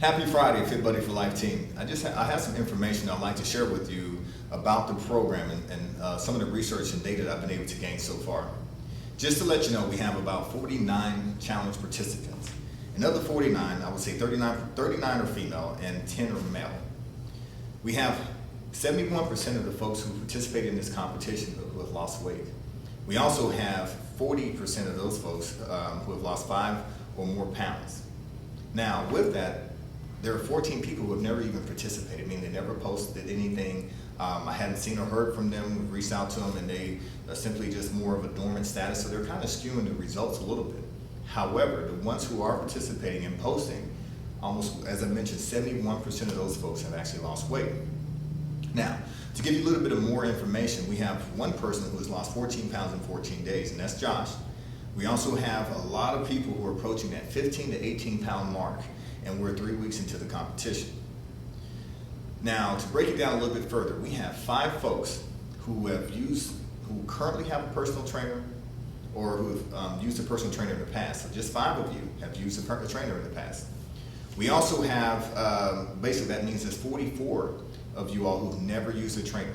Happy Friday, Fit Buddy for Life team. I have some information I'd like to share with you about the program and some of the research and data that I've been able to gain so far. Just to let you know, we have about 49 challenge participants. And of the 49, I would say 39 are female and 10 are male. We have 71% of the folks who participated in this competition who have lost weight. We also have 40% of those folks who have lost 5 or more pounds. Now, with that, there are 14 people who have never even participated, meaning they never posted anything. I hadn't seen or heard from them, reached out to them, and they are simply just more of a dormant status, so they're kind of skewing the results a little bit. However, the ones who are participating and posting, almost, as I mentioned, 71% of those folks have actually lost weight. Now, to give you a little bit of more information, we have one person who has lost 14 pounds in 14 days, and that's Josh. We also have a lot of people who are approaching that 15 to 18 pound mark, and we're 3 weeks into the competition. Now, to break it down a little bit further, we have 5 folks who currently have a personal trainer or who have used a personal trainer in the past. So just 5 of you have used a trainer in the past. We also have, basically that means there's 44 of you all who've never used a trainer.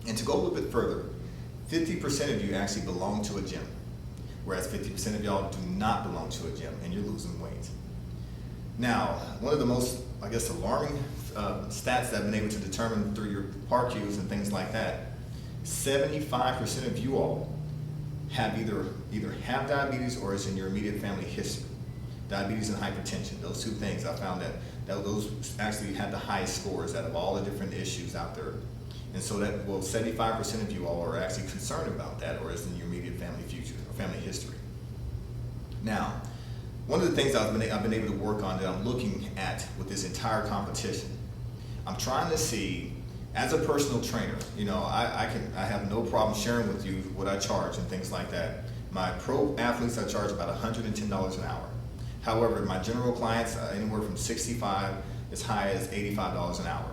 And to go a little bit further, 50% of you actually belong to a gym, whereas 50% of y'all do not belong to a gym and you're losing weight. Now, one of the most, I guess, alarming stats that I've been able to determine through your park cues and things like that, 75% of you all have either have diabetes or is in your immediate family history. Diabetes and hypertension, those 2 things, I found that those actually had the highest scores out of all the different issues out there. And so that, well, 75% of you all are actually concerned about that or is in your immediate family future or family history. Now, one of the things I've been able to work on that I'm looking at with this entire competition, I'm trying to see, as a personal trainer, you know, I have no problem sharing with you what I charge and things like that. My pro athletes, I charge about $110 an hour. However, my general clients, anywhere from $65 as high as $85 an hour.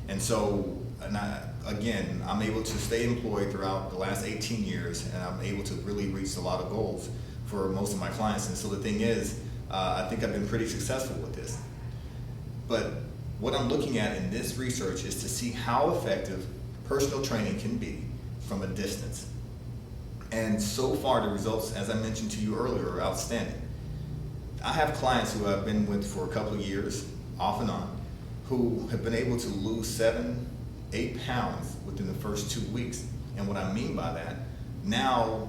And so, again, I'm able to stay employed throughout the last 18 years, and I'm able to really reach a lot of goals for most of my clients. And so the thing is, I think I've been pretty successful with this. But what I'm looking at in this research is to see how effective personal training can be from a distance. And so far, the results, as I mentioned to you earlier, are outstanding. I have clients who I've been with for a couple of years, off and on, who have been able to lose 7, 8 pounds within the first 2 weeks. And what I mean by that, now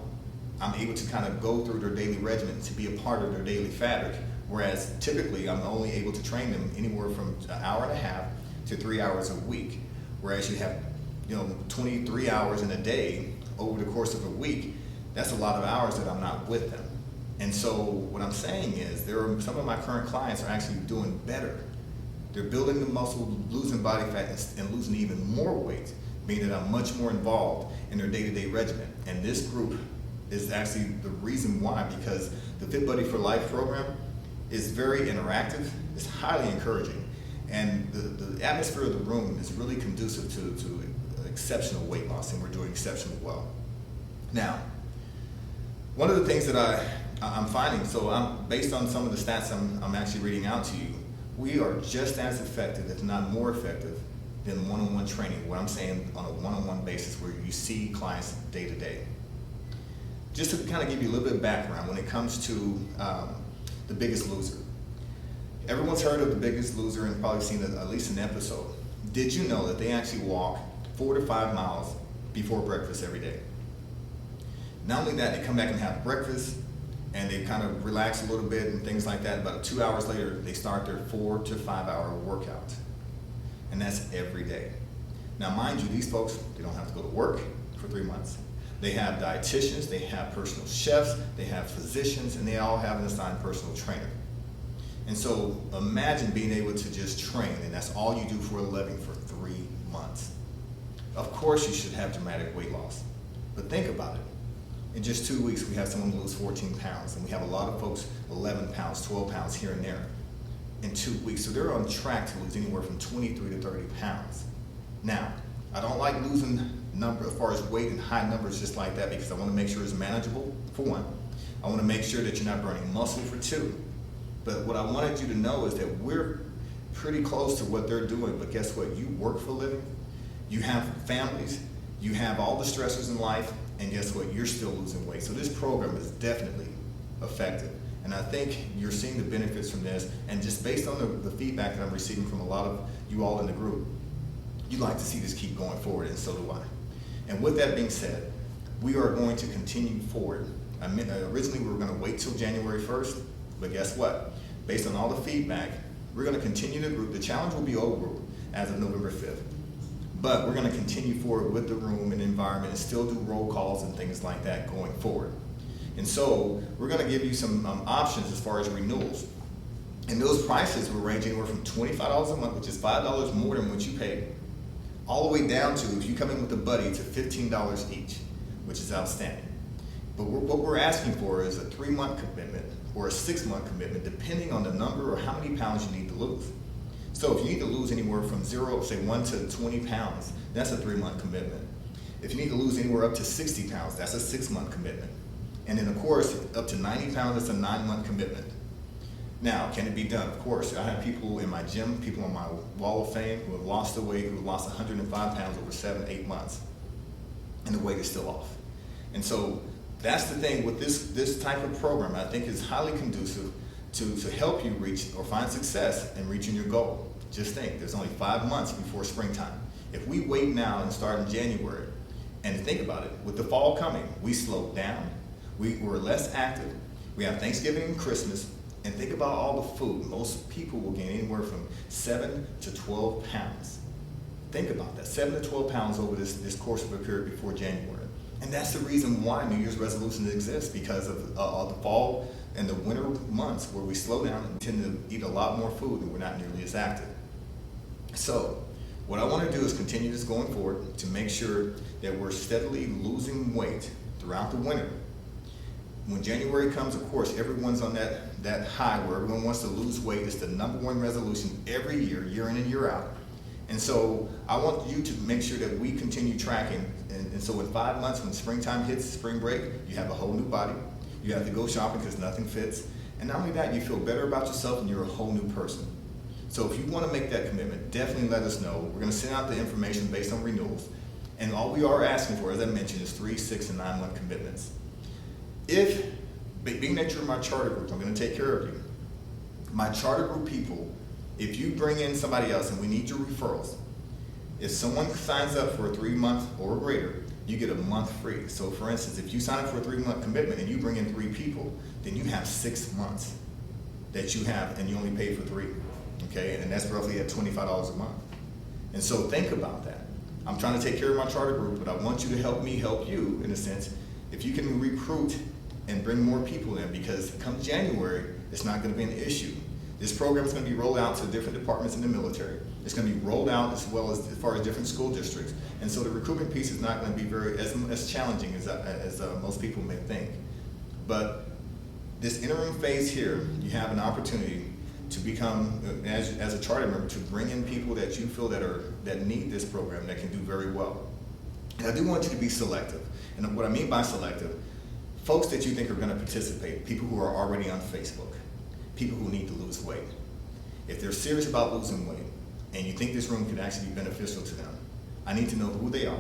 I'm able to kind of go through their daily regimen to be a part of their daily fabric, whereas typically I'm only able to train them anywhere from an hour and a half to 3 hours a week. Whereas you have, 23 hours in a day over the course of a week, that's a lot of hours that I'm not with them. And so what I'm saying is some of my current clients are actually doing better. They're building the muscle, losing body fat, and losing even more weight, meaning that I'm much more involved in their day-to-day regimen. And this group is actually the reason why, because the Fit Buddy for Life program is very interactive, it's highly encouraging, and the atmosphere of the room is really conducive to exceptional weight loss, and we're doing exceptionally well. Now, one of the things that I'm finding, so based on some of the stats I'm actually reading out to you, we are just as effective, if not more effective, than one-on-one training. What I'm saying on a one-on-one basis where you see clients day to day. Just to kind of give you a little bit of background when it comes to The Biggest Loser. Everyone's heard of The Biggest Loser and probably seen at least an episode. Did you know that they actually walk 4 to 5 miles before breakfast every day? Not only that, they come back and have breakfast and they kind of relax a little bit and things like that. About 2 hours later, they start their 4 to 5 hour workout. And that's every day. Now, mind you, these folks, they don't have to go to work for 3 months. They have dietitians, they have personal chefs, they have physicians, and they all have an assigned personal trainer. And so imagine being able to just train, and that's all you do for a living for 3 months. Of course you should have dramatic weight loss, but think about it. In just 2 weeks, we have someone lose 14 pounds, and we have a lot of folks 11 pounds, 12 pounds here and there in 2 weeks. So they're on track to lose anywhere from 23 to 30 pounds. Now, I don't like losing number as far as weight and high numbers just like that, because I want to make sure it's manageable, for one. I want to make sure that you're not burning muscle, for 2. But what I wanted you to know is that we're pretty close to what they're doing, but guess what? You work for a living, you have families, you have all the stressors in life, and guess what? You're still losing weight. So this program is definitely effective. And I think you're seeing the benefits from this, and just based on the feedback that I'm receiving from a lot of you all in the group, you'd like to see this keep going forward, and so do I. And with that being said, we are going to continue forward. Originally we were going to wait till January 1st, but guess what? Based on all the feedback, we're going to continue the group. The challenge will be over as of November 5th. But we're going to continue forward with the room and environment and still do roll calls and things like that going forward. And so we're going to give you some options as far as renewals. And those prices will range anywhere from $25 a month, which is $5 more than what you paid, all the way down to, if you come in with a buddy, to $15 each, which is outstanding. But what we're asking for is a 3-month commitment or a 6-month commitment, depending on the number or how many pounds you need to lose. So if you need to lose anywhere from 1 to 20 pounds, that's a 3-month commitment. If you need to lose anywhere up to 60 pounds, that's a 6-month commitment. And then of course, up to 90 pounds, that's a 9-month commitment. Now, can it be done? Of course. I have people in my gym, people on my wall of fame who have lost the weight, who have lost 105 pounds over 7-8 months, and the weight is still off. And so that's the thing with this type of program. I think is highly conducive to help you reach or find success in reaching your goal. Just think, there's only 5 months before springtime. If we wait now and start in January, and think about it, with the fall coming, we slowed down, we're less active, we have Thanksgiving and Christmas, and think about all the food. Most people will gain anywhere from 7 to 12 pounds. Think about that, 7 to 12 pounds over this course of a period before January. And that's the reason why New Year's resolutions exist, because of the fall and the winter months where we slow down and tend to eat a lot more food and we're not nearly as active. So what I want to do is continue this going forward to make sure that we're steadily losing weight throughout the winter. When January comes, of course, everyone's on that high where everyone wants to lose weight. It's the #1 resolution every year, year in and year out. And so I want you to make sure that we continue tracking. And so in 5 months, when springtime hits, spring break, you have a whole new body. You have to go shopping because nothing fits. And not only that, you feel better about yourself and you're a whole new person. So if you want to make that commitment, definitely let us know. We're going to send out the information based on renewals. And all we are asking for, as I mentioned, is 3, 6, and 9-month commitments. If, being that you're my charter group, I'm going to take care of you. My charter group people, if you bring in somebody else and we need your referrals, if someone signs up for a 3-month or greater, you get a month free. So for instance, if you sign up for a 3-month commitment and you bring in 3 people, then you have 6 months that you have and you only pay for 3, okay? And that's roughly at $25 a month. And so think about that. I'm trying to take care of my charter group, but I want you to help me help you in a sense. If you can recruit and bring more people in, because come January, it's not going to be an issue. This program is going to be rolled out to different departments in the military. It's going to be rolled out as well as far as different school districts. And so the recruitment piece is not going to be as challenging as most people may think. But this interim phase here, you have an opportunity to become, as a charter member, to bring in people that you feel that need this program, that can do very well. And I do want you to be selective. And what I mean by selective, folks that you think are going to participate, people who are already on Facebook, people who need to lose weight. If they're serious about losing weight and you think this room could actually be beneficial to them, I need to know who they are,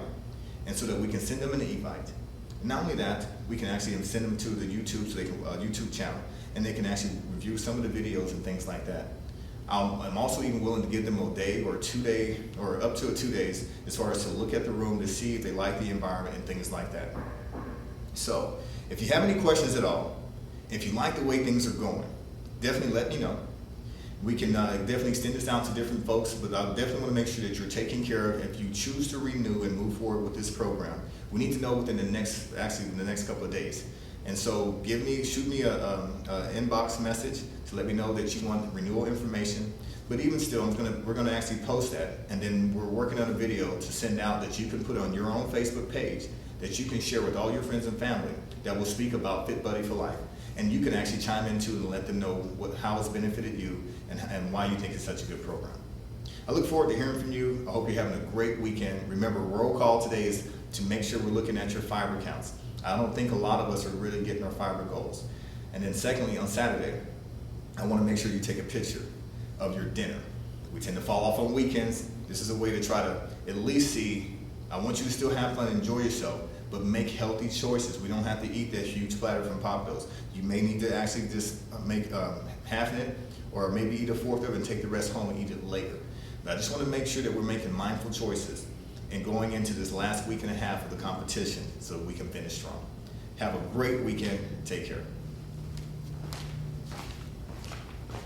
and so that we can send them an invite. And not only that, we can actually send them to the YouTube channel, and they can actually review some of the videos and things like that. I'm also even willing to give them a day or 2 day, or up to 2 days, as far as to look at the room to see if they like the environment and things like that. So, if you have any questions at all, if you like the way things are going, definitely let me know. We can definitely extend this out to different folks, but I definitely want to make sure that you're taken care of. If you choose to renew and move forward with this program, we need to know within the next couple of days. And so shoot me a inbox message to let me know that you want renewal information. But even still, we're gonna actually post that, and then we're working on a video to send out that you can put on your own Facebook page, that you can share with all your friends and family, that will speak about Fit Buddy for Life. And you can actually chime into and let them know how it's benefited you and why you think it's such a good program. I look forward to hearing from you. I hope you're having a great weekend. Remember, roll call today is to make sure we're looking at your fiber counts. I don't think a lot of us are really getting our fiber goals. And then secondly, on Saturday, I want to make sure you take a picture of your dinner. We tend to fall off on weekends. This is a way to try to at least see, I want you to still have fun and enjoy yourself, but make healthy choices. We don't have to eat that huge platter from Pop-Do's. You may need to actually just make half it, or maybe eat a fourth of it and take the rest home and eat it later. But I just want to make sure that we're making mindful choices and going into this last week and a half of the competition so we can finish strong. Have a great weekend. Take care.